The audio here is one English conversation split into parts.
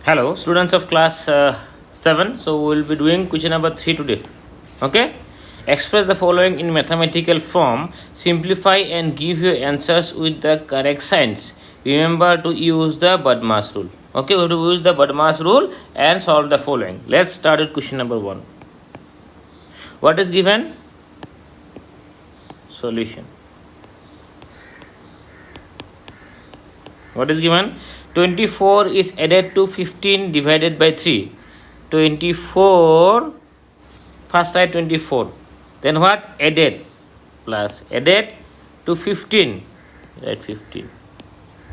Hello, students of class 7. So we will be doing question number 3 today. Okay? Express the following in mathematical form. Simplify and give your answers with the correct signs. Remember to use the BODMAS rule. Okay, we have to use the BODMAS rule and solve the following. Let's start with question number 1. What is given? Solution. What is given? 24 is added to 15 divided by 3. 24, first side 24. Then what? Added plus added to 15. Write 15.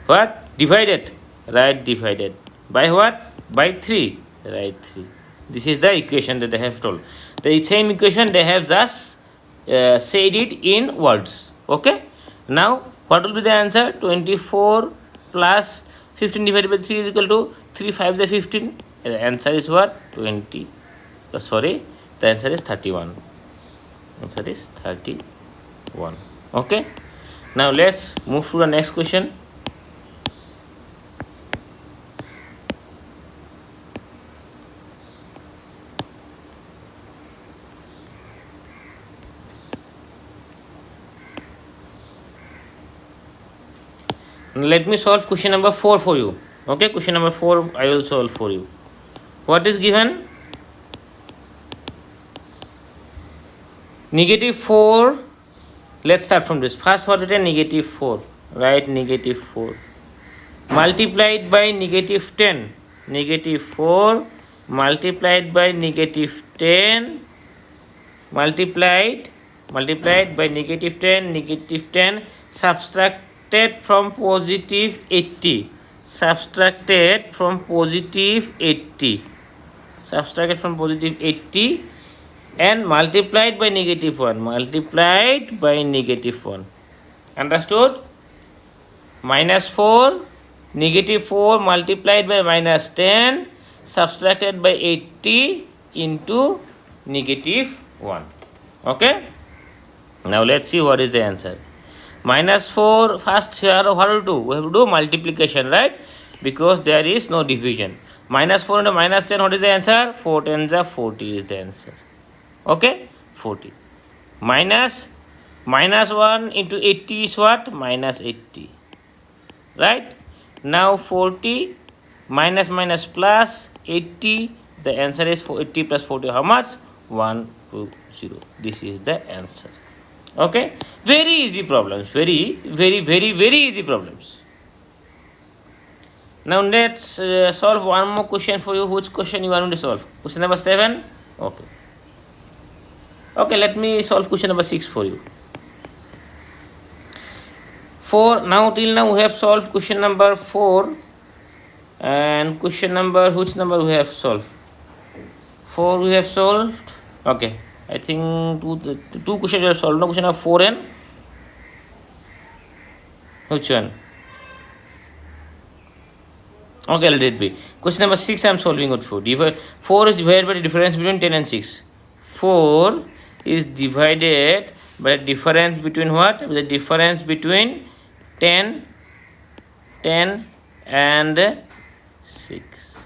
What? Divided. Write divided. By what? By 3. Write 3. This is the equation that they have told. The same equation they have just said it in words. Okay? Now, what will be the answer? 24 plus 15 divided by 3 is equal to 3 5 is 15. The answer is what? 20. The answer is 31. Answer is 31. Okay. Now let's move to the next question. Let me solve question number 4 for you. Okay, question number 4 I will solve for you. What is given? Negative 4. Let's start from this. First, what is a negative 4? Write negative 4. Multiplied by negative 10. Negative 4 multiplied by negative 10. Multiplied by negative 10. Negative 10 subtracted from positive 80. Subtracted from positive 80. Subtracted from positive 80 and multiplied by negative 1. Multiplied by negative 1. Understood? Minus 4. Negative 4 multiplied by minus 10 subtracted by 80 into negative 1. Okay? Now let's see what is the answer. Minus 4, first here what to do? We have to do multiplication, right? Because there is no division. Minus 4 into minus 10, what is the answer? 4 tens are 40 is the answer. Okay? 40. Minus 1 into 80 is what? Minus 80. Right? Now 40 minus plus 80. The answer is 80 plus 40. How much? 120. This is the answer. Okay, very easy problems, very easy problems. Now let's solve one more question for you. Which question you want me to solve? Question number 7. Okay, let me solve question number 6 for you. Till now we have solved question number 4 and question number, which number we have solved? 4 we have solved. Okay, I think two questions we have solved. No, question number 4 and which one? Okay, let it be. Question number 6 I am solving it for. 4 is divided by the difference between 10 and 6. 4 is divided by the difference between what? The difference between 10 and 6.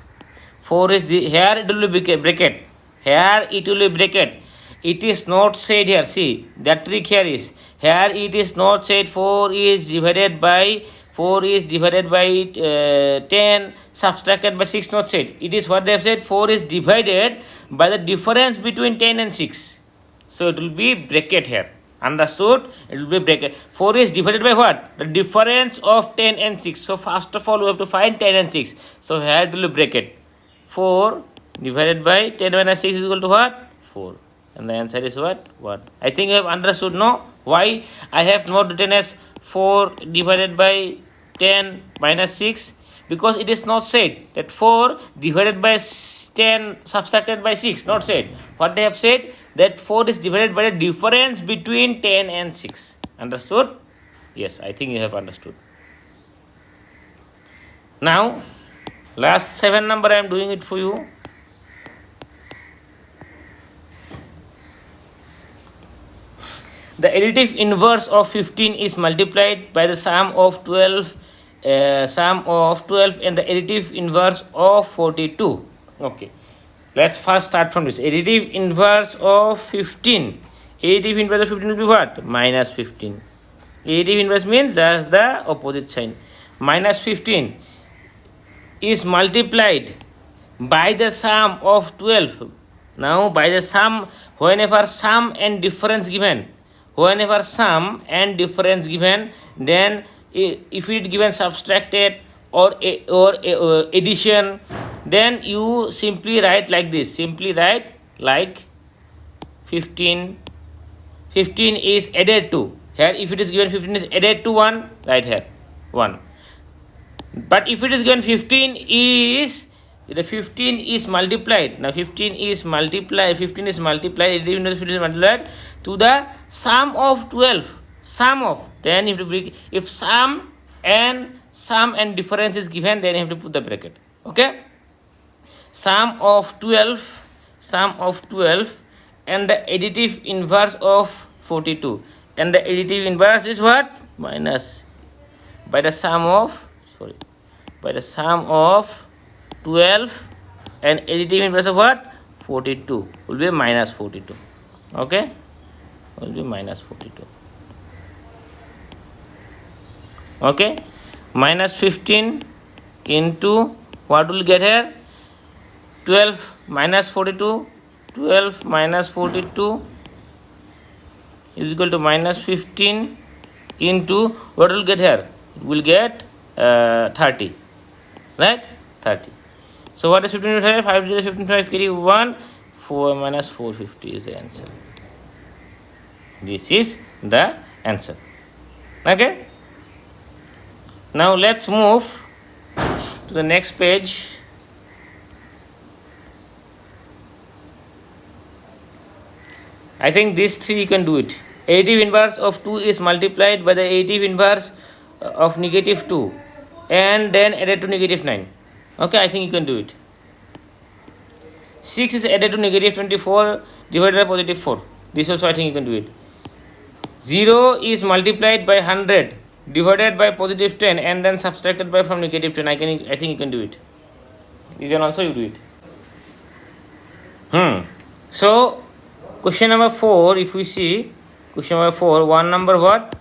4 is here it will be bracket. Here it will be bracket. It is not said here. See, that trick here is. Here it is not said 4 is divided by 10 subtracted by 6, not said. It is what they have said, 4 is divided by the difference between 10 and 6. So it will be bracket here. Understood? It will be bracket. 4 is divided by what? The difference of 10 and 6. So first of all we have to find 10 and 6. So here it will be bracket. 4 divided by 10 minus 6 is equal to what? 4. And the answer is what? 1. I think you have understood, no? Why I have not written as 4 divided by 10 minus 6? Because it is not said that 4 divided by 10 subtracted by 6. Not said. What they have said, that 4 is divided by the difference between 10 and 6. Understood? Yes, I think you have understood. Now, last 7 number I am doing it for you. The additive inverse of 15 is multiplied by the sum of 12 sum of 12 and the additive inverse of 42. Okay, let's first start from this. Additive inverse of 15. Additive inverse of 15 will be what? Minus 15. Additive inverse means just the opposite sign. Minus 15 is multiplied by the sum of 12. Now by the sum, whenever sum and difference given, then if it given subtracted or addition, then you simply write like this. Simply write like 15 is added to. Here if it is given 15 is added to 1, write here 1. But if it is given 15 is multiplied. Now 15 is multiplied to the sum of 12. Then you have to break. If sum and difference is given, then you have to put the bracket. Okay. Sum of 12 and the additive inverse of 42. And the additive inverse is what? Minus by the sum of 12 and additive inverse of what? 42 will be minus 42. Okay, will be minus 42. Okay, minus 15 into what will get here? 12 minus 42. 12 minus 42 is equal to minus 15 into what will get here? Will get 30, right? 30. So what is 15 5? 5 0 15 5 carry 1. 4 minus 450 is the answer. This is the answer. Okay. Now let's move to the next page. I think these three you can do it. Additive inverse of 2 is multiplied by the additive inverse of negative 2 and then added to negative 9. Okay, I think you can do it. 6 is added to negative 24 divided by positive 4. This also I think you can do it. 0 is multiplied by 100 divided by positive 10 and then subtracted by from negative 10. I think you can do it. This one also you do it. So question number 4, if we see question number 4, one number what?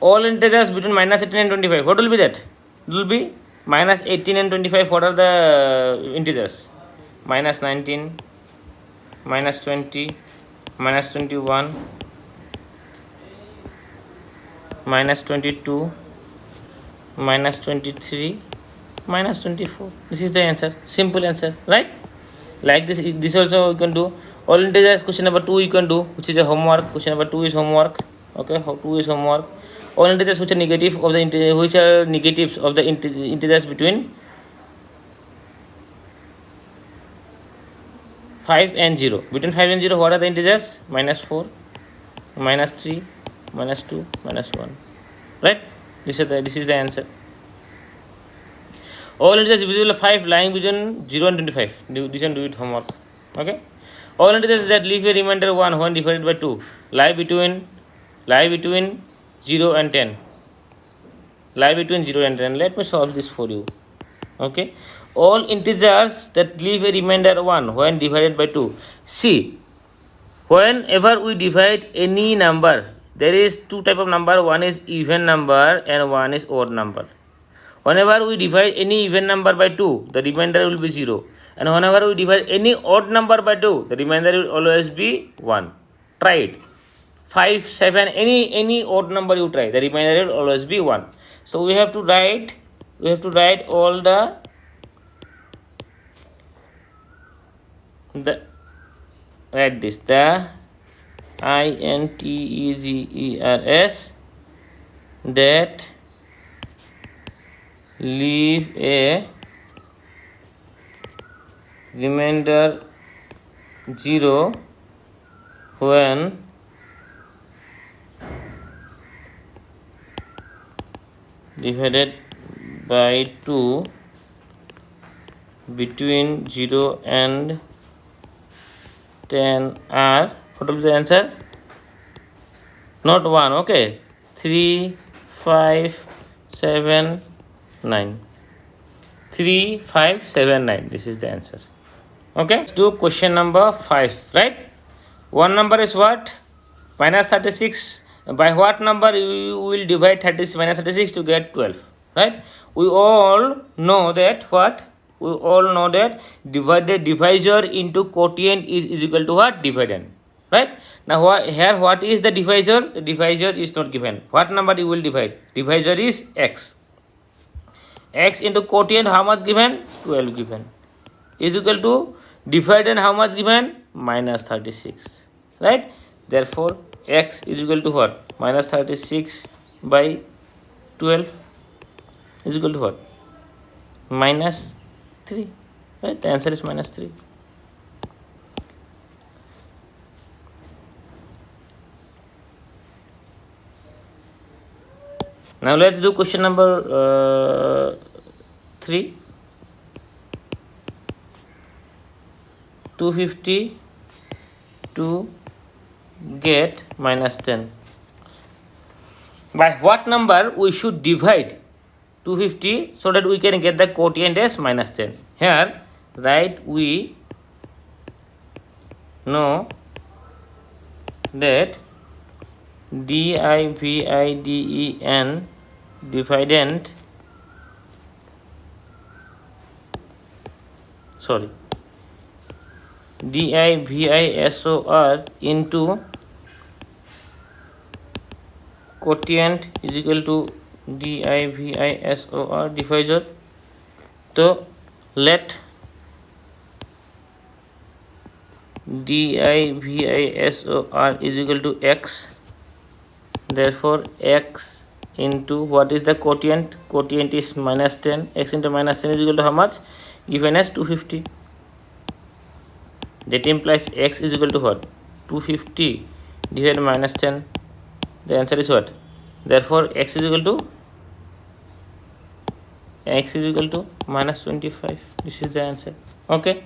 All integers between minus 18 and 25. What will be that? It will be minus 18 and 25. What are the integers? Minus 19, minus 20, minus 21, minus 22, minus 23, minus 24. This is the answer. Simple answer, right? Like this. This also you can do. All integers. Question number 2 you can do, which is a homework. Question number 2 is homework. Okay, 2 is homework. All integers which are negatives of the integers between 5 and 0. Between 5 and 0, what are the integers? Minus 4, minus 3, minus 2, minus 1. Right? This is the answer. All integers visible 5 lying between 0 and 25. This one do it homework. Okay? All integers that leave a remainder 1 when divided by 2 lie between 0 and 10. Lie between 0 and 10. Let me solve this for you. Okay? All integers that leave a remainder 1 when divided by 2. See, whenever we divide any number, there is two type of number. One is even number and one is odd number. Whenever we divide any even number by 2, the remainder will be 0. And whenever we divide any odd number by 2, the remainder will always be 1. Try it. 5, 7, any odd number you try, the remainder will always be 1. So we have to write all the write this, the integers that leave a remainder 0 when divided by 2 between 0 and 10 are, what is the answer? Not 1, okay. 3, 5, 7, 9. 3, 5, 7, 9. This is the answer. Okay. Let's do question number 5. Right. One number is what? Minus 36. By what number you will divide 30 minus 36 to get 12? Right. We all know that what? We all know that divided divisor into quotient is equal to what? Dividend. Right. Now here what is the divisor? The divisor is not given. What number you will divide? Divisor is x. X into quotient how much given? 12 given. Is equal to dividend how much given? Minus 36. Right. Therefore x is equal to what? Minus 36 by 12 is equal to what? Minus 3. Right. The answer is minus 3. Now let's do question number 3. 250 to get minus 10. By what number we should divide 250 so that we can get the quotient as minus 10? Here, right, we know that dividend dividend divisor into quotient is equal to divisor divisor. So let divisor is equal to x. Therefore x into what is the quotient? Quotient is minus 10. X into minus 10 is equal to how much? Given as 250. That implies x is equal to what? 250 divided minus 10. The answer is what? Therefore x is equal to minus 25. This is the answer. Okay.